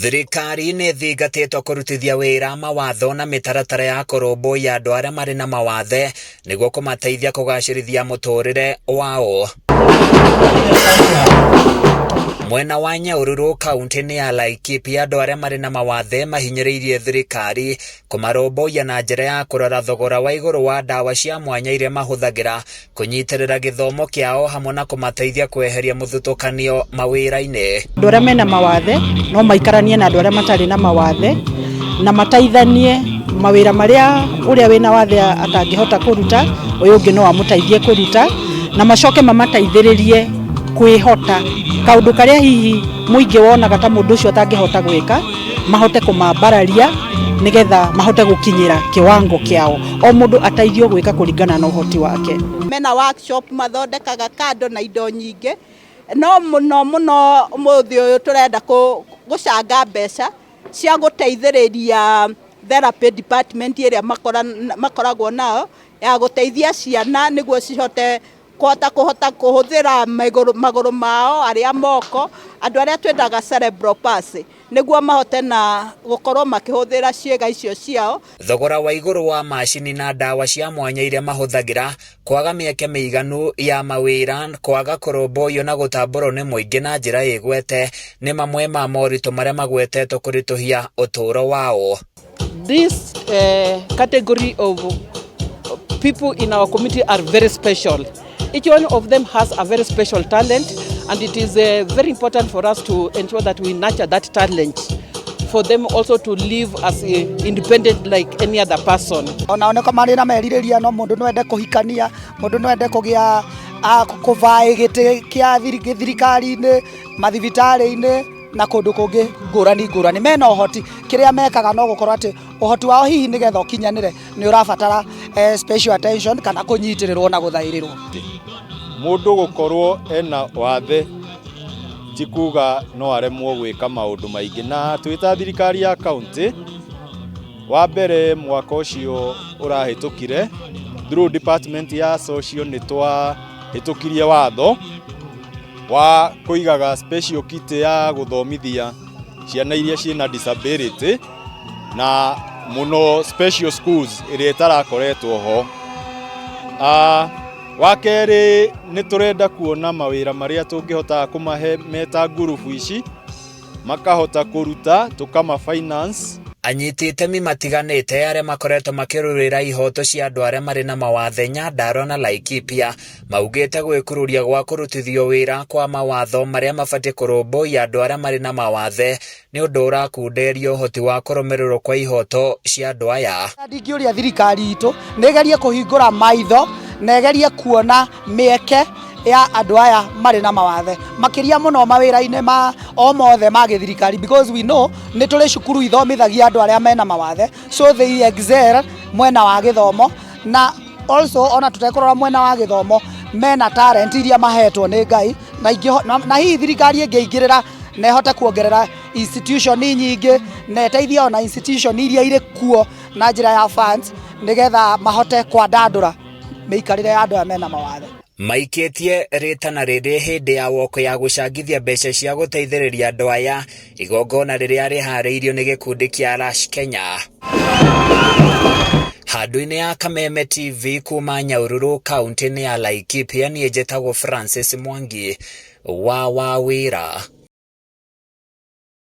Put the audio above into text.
Thirikari nĩ ĩthingatĩtwo kũrutithia wĩra mawatho na mĩtaratara ya kũrũmbũiya andũ arĩa marĩ na mawathe nĩguo kũmateithia kũgacĩrithia mũtũrĩre wao. Mwena wa Nyahururu kaunti-inĩ ya Laikipia andũ arĩa marĩ na mawathe mahinyĩrĩirie thirikari kũmarũmbũiya na njĩra ya kũrora thogora wa igũrũ wa ndawa cia mwanya iria mahũthagĩra kũnyitĩrĩra gĩthomo kĩao hamwe na kũmateithia kweheria mũthutũkanio mawĩra-inĩ. Andũ arĩa mena mawathe no maikaranie na andũ arĩa matarĩ na mawathe na mateithanie mawĩra marĩa ũrĩa wĩna wathe atangĩhota kũruta ũyũ ũngĩ no amũteithie kũruta na macoke mamateithĩrĩrie kwĩhota kaũndũ karĩa hihi mũingĩ wonaga ta mũndũ ũcio atangĩhota gwĩka mahote kũmambararia nigetha mahote gũkinyĩra kiwango kĩao o mũndũ ateithio gwĩka kũringana na ũhoti wake. Mena workshop mathondekaga kando na indo nyingĩ no mũno mũthĩ ũyũ tũrenda gũcanga mbeca cia gũteithĩrĩria therapy department ĩrĩa makoragwo nao ya gũteithia ciana nĩguo cihote kũhota kũhũthĩra magũrũ mao arĩa moko andũ arĩa twendaga cerebral palsy nĩguo mahote na gũkorwo makĩhũthĩra ciĩga icio ciao. Thogora wa igũrũ wa macini na ndawa cia mwanya iria mahũthagĩra, kwaga mĩeke mĩiganu ya mawĩra, kwaga kũrũmbũiyo na gũtambũrwo nĩ mũingĩ na njĩra ĩgwete nĩ mamwe ma moritũ marĩa magwetetwo kũritũhia ũtũũro wao. This category of people in our community are very special. Each one of them has a very special talent, and it is very important for us to ensure that we nurture that talent for them also to live as independent like any other person. Onaoneka marĩ na merirĩria no mũndũ no ende kũhikania, mũndũ no ende kũgĩa kũvaĩ gĩtĩ kĩa thirikari-inĩ, mathibitarĩ-inĩ na kũndũ kũngĩ ngũrani mena ũhoti kĩrĩa mekaga no gũkorwo atĩ ũhoti wao hihi nĩgetha ũkinyanĩre nĩ ũrabatara special attention kana kũnyitĩrĩrwo na gũthaĩrĩrwo. Mũndũ gũkorwo ena wathe tikuga no aremwo gwĩka maũndũ maingĩ, na twĩta thirikari ya kaunti wa mbere mwaka ũcio ũrahĩtũkire through department ya social nĩ twahĩtũkirie watho wa kũigaga special kit ya gũthomithia ciana iria ciĩna disability na mũno special schools iria itarakoretwo ho. Wa kerĩ nĩ tũrenda kuona mawĩra marĩa tũngĩhota kũmahe meta ngurubu ici makahota kũruta tukama finance. Anyiti itemi matiganĩte arĩa makoretwo makĩrũĩrĩra ihoto cia andũ arĩa marĩ na mawathe Nyandarua na Laikipia maugĩte gwĩkururia gwa kũrutithio wĩra kwa mawatho marĩa mabatiĩ kũrũmbũiya andũ arĩa marĩ na mawathe nĩ ũndũ ũrakunderio ũhoti wa kũrũmĩrĩrwo kwa ihoto cia andũ aya. Ndingĩũria thirikari itũ nĩgerie kũhingũra maitho na ĩgerie kuona mĩeke ya andũ aya marĩ na mawathe makĩria mũno mawĩra-inĩ ma o mothe ma gĩthirikari, because we know nĩ tũrĩ cukuru ithomithagia andũ arĩa mena mawathe so they excel mwena wa gĩthomo, na also ona tũtekũrora mwena wa gĩthomo mena talent iria mahetwo nĩ Ngai na hihi thirikari ĩngĩingĩrĩra na ĩhote kuongerera institution nyingĩ na ĩteithie ona institution iria irĩ kuo na njĩra ya funds nĩgetha mahote kwandandũra mĩikarĩre ya andũ arĩa mena mawathe. Maikĩtie rĩtana rĩrĩ hĩndĩ ya woko ya gũcangithia mbeca cia gũteithĩrĩria andũ aya igongona rĩrĩa rĩharĩirio nĩ gĩkundi kĩa Rush Kenya. Handũ-inĩ ya Kameme TV kuma Nyahururu kaunti-inĩ ya Laikipia niĩ njĩtagwo Francis Mwangi wa wĩra.